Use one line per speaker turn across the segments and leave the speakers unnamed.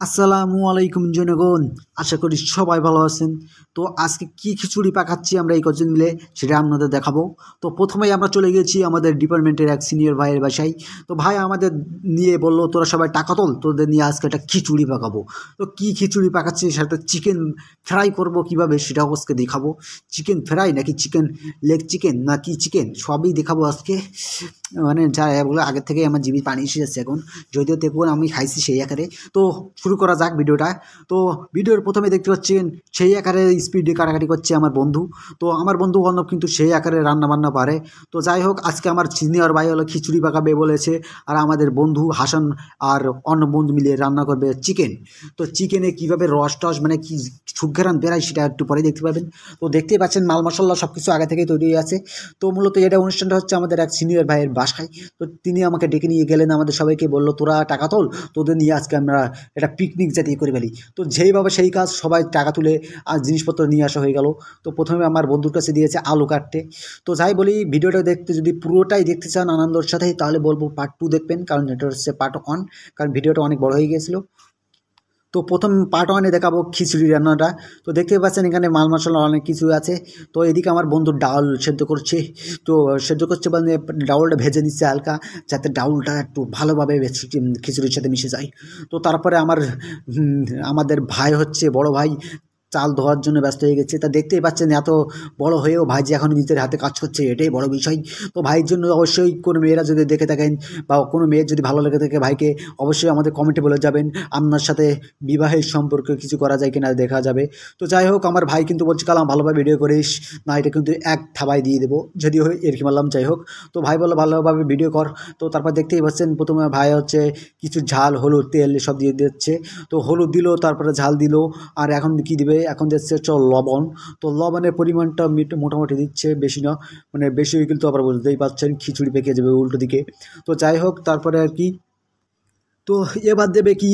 আসসালামু আলাইকুম জনগণ, আশা করি সবাই ভালো আছেন। তো আজকে কি খিচুড়ি পাকাচ্ছি আমরা এই কজন মিলে সেটা আপনাদের দেখাবো। তো প্রথমেই আমরা চলে গেছি আমাদের ডিপার্টমেন্টের এক সিনিয়র ভাইয়ের বাসায়। তো ভাই আমাদের নিয়ে বললো তোরা সবাই টাকা তোল, তোদের নিয়ে আজকে একটা খিচুড়ি পাকাবো। তো কি খিচুড়ি পাকাচ্ছি সেটা চিকেন ফ্রাই করব কিভাবে সেটাও আজকে দেখাবো। চিকেন ফ্রাই নাকি চিকেন লেগ চিকেন নাকি চিকেন সবই দেখাবো আজকে। মানে যা এগুলো আগের থেকে আমার জিভে পানি এসে যাচ্ছে এখন, যদিও দেখুন আমি খাইছি সেই আকারে। তো শুরু করা যাক ভিডিওটা। তো ভিডিওর প্রথমে দেখতে পাচ্ছেন সেই আকারে স্পিডে কাটাকাটি করছে আমার বন্ধু। তো আমার বন্ধু অর্ণব কিন্তু সেই আকারে রান্না বান্না পারে। তো যাই হোক, আজকে আমার সিনিয়র ভাই হলো খিচুড়ি পাকাবে বলেছে, আর আমাদের বন্ধু হাসান আর অন্য বন্ধু মিলিয়ে রান্না করবে চিকেন। তো চিকেনে কীভাবে রস টস মানে কি সুঘ্রাণ বেড়ায় সেটা একটু পরে দেখতে পাবেন। তো দেখতেই পাচ্ছেন মাল মশলা সব কিছু আগে থেকেই তৈরি হয়ে আছে। তো মূলত এটা অনুষ্ঠানটা হচ্ছে আমাদের এক সিনিয়র ভাইয়ের বাসায়। তো তিনি আমাকে ডেকে নিয়ে গেলেন, আমাদের সবাইকে বললো তোরা টাকা তোল, তোদের নিয়ে আজকে আমরা একটা পিকনিক জাতীয় করে ফেলি। তো যেইভাবে সেই কাজ, সবাই টাকা তুলে আর জিনিসপত্র নিয়ে আসা হয়ে গেল। তো প্রথমে আমার বন্ধুর কাছে দিয়েছে আলু কাটতে। তো যাই বলি, ভিডিওটা দেখতে যদি পুরোটাই দেখতে চান আনন্দর সাথেই, তাহলে বলবো পার্ট 2 দেখবেন, কারণ এটা হচ্ছে পার্ট 1, কারণ ভিডিওটা অনেক বড় হয়ে গিয়েছিলো। তো প্রথম পার্ট 1-এ দেখাবো খিচুড়ি রান্নাটা। তো দেখতে পাচ্ছেন এখানে মাল মশলা অনেক কিছু আছে। তো এদিকে আমার বন্ধু ডাল সেদ্ধ করছে। তো সেদ্ধ করছে মানে ডাউলটা ভেজে নিচ্ছে হালকা, যাতে ডাউলটা একটু ভালোভাবে খিচুড়ির সাথে মিশে যায়। তো তারপরে আমাদের ভাই হচ্ছে বড় ভাই চাল ধোয়ার জন্য ব্যস্ত হয়ে গেছে। তা দেখতেই পাচ্ছেন এত বড় হয়েও ভাই যে এখন নিজের হাতে কাজ করছে, এটাই বড় বিষয়। তো ভাইয়ের জন্য অবশ্যই কোনো মেয়েরা যদি দেখে থাকেন বা কোনো মেয়ের যদি ভালো লেগে থাকে ভাইকে, অবশ্যই আমাদের কমেন্টে বলে যাবেন আপনার সাথে বিবাহের সম্পর্কে কিছু করা যায় কিনা দেখা যাবে। তো যাই হোক, আমার ভাই কিন্তু বলছে কালাম ভালোভাবে ভিডিও করিস না, এটা কিন্তু এক থাবায় দিয়ে দেবো, যদিও এরকম মারলাম। যাই হোক, তো ভাই বললো ভালোভাবে ভিডিও কর। তো তারপর দেখতেই পাচ্ছেন প্রথমে ভাই হচ্ছে কিছু ঝাল, হলুদ, তেল সব দিয়ে দিচ্ছে। তো হলুদ দিল, তারপরে ঝাল দিল, আর এখন কি দিবে, এখন দিচ্ছে লবণ। তো লবণের পরিমাণটা মোটামুটি দিচ্ছে, বেশি না, মানে বেশি হয়ে গেলে তো আবার বুঝতেই পারছেন খিচুড়ি পেকে যাবে উল্টো দিকে। তো যাই হোক, তারপরে আর কি, তো এবার দেবে কি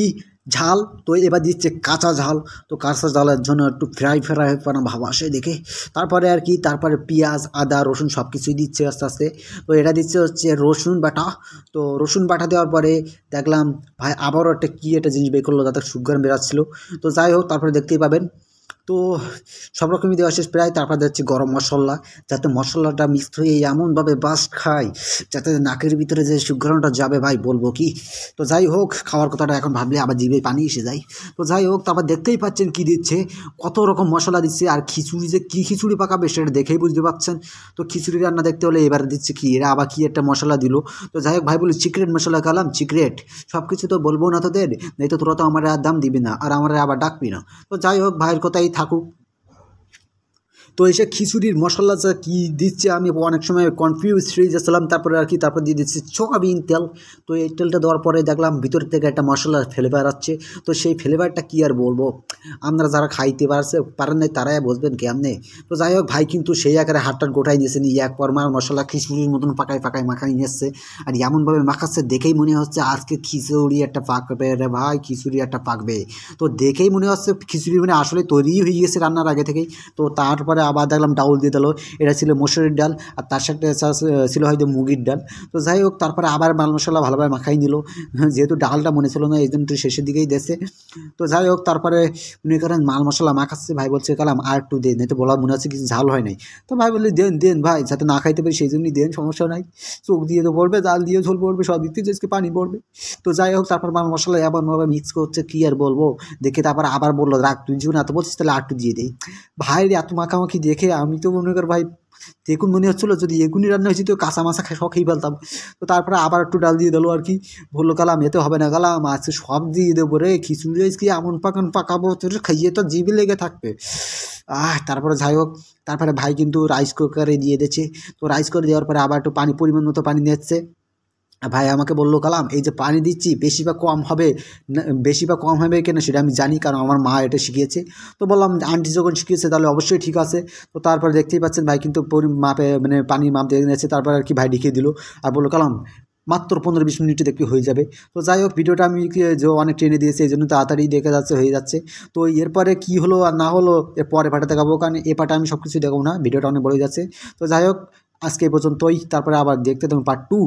ঝাল। তো এবার দিচ্ছে কাঁচা ঝাল। তো কাঁচা ঝালের জন্য একটু ফ্রাই ভাব আসে দেখে। তারপরে আর কি, তারপরে পেঁয়াজ, আদা, রসুন সব কিছুই দিচ্ছে আস্তে আস্তে। তো এটা দিচ্ছে হচ্ছে রসুন বাটা। তো রসুন বাটা দেওয়ার পরে দেখলাম ভাই আবারও একটা কী একটা জিনিস বের করলো, যাতে সুগার বেরাচ্ছিল। তো যাই হোক, তারপরে দেখতেই পাবেন। তো সব রকমই দেওয়া শেষ প্রায়। তারপর দিচ্ছি গরম মশলা, যাতে মশলাটা মিক্সড হয়ে এমনভাবে বাস্ট খায় যাতে নাকের ভিতরে যে সুঘ্রাণটা যাবে ভাই বলবো কি। তো যাই হোক, খাওয়ার কথাটা এখন ভাবলে আবার জিভে পানি এসে যায়। তো যাই হোক, তারপর দেখতেই পাচ্ছেন কি দিচ্ছে, কত রকম মশলা দিচ্ছে। আর খিচুড়ি যে কী খিচুড়ি পাকাবে সেটা দেখেই বুঝতে পারছেন। তো খিচুড়ি রান্না দেখতে হলে এবার দিচ্ছে কি, এরা আবার কি একটা মশলা দিল। তো যাই হোক, ভাই বলি সিক্রেট মশলা খালাম, সিক্রেট সব কিছু তো বলবো না তোদের, নেই তো তোরা তো আমার আর দাম দিবি না আর আমার আবার ডাকবি না। তো যাই হোক, ভাইয়ের কথাই থাকুক। তো এসে খিচুড়ির মশলা যা কী দিচ্ছে আমি অনেক সময় কনফিউজ হয়ে যাচ্ছিলাম। তারপরে আর কি, তারপর দিয়ে দিচ্ছে সয়াবিন তেল। তো এই তেলটা দেওয়ার পরে দেখলাম ভিতর থেকে একটা মশলার ফ্লেভার আসছে। তো সেই ফ্লেভারটা কী আর বলবো, আপনারা যারা খাইতে পারেন নাই তারাই বুঝবেন কেমনে। তো যাই হোক, ভাই কিন্তু সেই আকারে হাতটা গোটাই নিয়েছে, নিয়ে এক পরমার মশলা খিচুড়ির মতন পাকায় মাখাই নিয়ে এসছে। আর এমনভাবে মাখাচ্ছে দেখেই মনে হচ্ছে আজকে খিচুড়ি একটা পাকবে রে ভাই, খিচুড়ি একটা পাকবে। তো দেখেই মনে হচ্ছে খিচুড়ি মানে আসলে তৈরিই হয়ে গেছে রান্নার আগে থেকেই। তো তারপরে আবার দেখলাম ডাউল দিয়ে দিল, এটা ছিল মসুরের ডাল, আর তার সাথে ছিল হয়তো মুগির ডাল। তো যাই হোক, তারপরে আবার মাল মশলা ভালোভাবে মাখাই নিল, যেহেতু ডালটা মনে ছিল না এই জন্য একটু শেষের দিকেই দেশে। তো যাই হোক, তারপরে মনে করেন মাল মশলা মাখাচ্ছে, ভাই বলছে কালাম আর একটু দেন, তো বলা মনে হচ্ছে কিছু ঝাল হয় নাই। তো ভাই বললে দেন ভাই, যাতে না খাইতে পারি সেই জন্যই দেন, সমস্যা নাই, চোখ দিয়ে তো পড়বে, জাল দিয়ে ঝোল পড়বে, সব দিক থেকে আজকে পানি পড়বে। তো যাই হোক, তারপর মাল মশলা এমনভাবে মিক্স করছে কী আর বলবো দেখে। তারপর আবার বললো রাখ, তুই যখন এত বলছিস তাহলে আর একটু দিয়ে দেই। ভাই এত মাখামাখি দেখে আমি তো মনে কর ভাই দেখুন মনে হচ্ছিলো যদি এগুনি রান্না হয়েছে তো কাঁচা মাছা সব খেয়ে ফেলতাম। তো তারপরে আবার একটু ডাল দিয়ে দিলো আর কি, বললো কালাম এতে হবে না কালাম, আজকে সব দিয়ে দেবো রে, খিচুড়ি কি এমন পাকাবো তোর খাইয়ে তো জিভে লেগে থাকবে। তারপরে যাই হোক, তারপরে ভাই কিন্তু রাইস কুকারে দিয়ে দিচ্ছে। তো রাইস কুকারে দেওয়ার পরে আবার একটু পানি, পরিমাণ মতো পানি নিচ্ছে। ভাই আমাকে বললো কালাম এই যে পানি দিচ্ছি বেশি বা কম হবে কেন সেটা আমি জানি, কারণ আমার মা এটা শিখিয়েছে। তো বললাম আন্টি যখন শিখিয়েছে তাহলে অবশ্যই ঠিক আছে। তো তারপর দেখতেই পাচ্ছেন ভাই কিন্তু মাপে মানে পানির মাপ দিয়ে নিয়েছে। তারপর আর কি ভাই দেখিয়ে দিল আর বললো কালাম মাত্র 15-20 মিনিটে দেখতে হয়ে যাবে। তো যাই হোক, ভিডিওটা আমি যে অনেক টেনে দিয়েছি এই জন্য তাড়াতাড়ি দেখে যাচ্ছে, হয়ে যাচ্ছে। তো এরপরে কি হলো আর না হলো এর পরে পাটা দেখাবো, কারণ এ পাটা আমি সব কিছু দেখাবো না, ভিডিওটা অনেক বড় যাচ্ছে। তো যাই হোক, আজকে এই পর্যন্তই, তারপরে আবার দেখতে থাকুন পার্ট 2।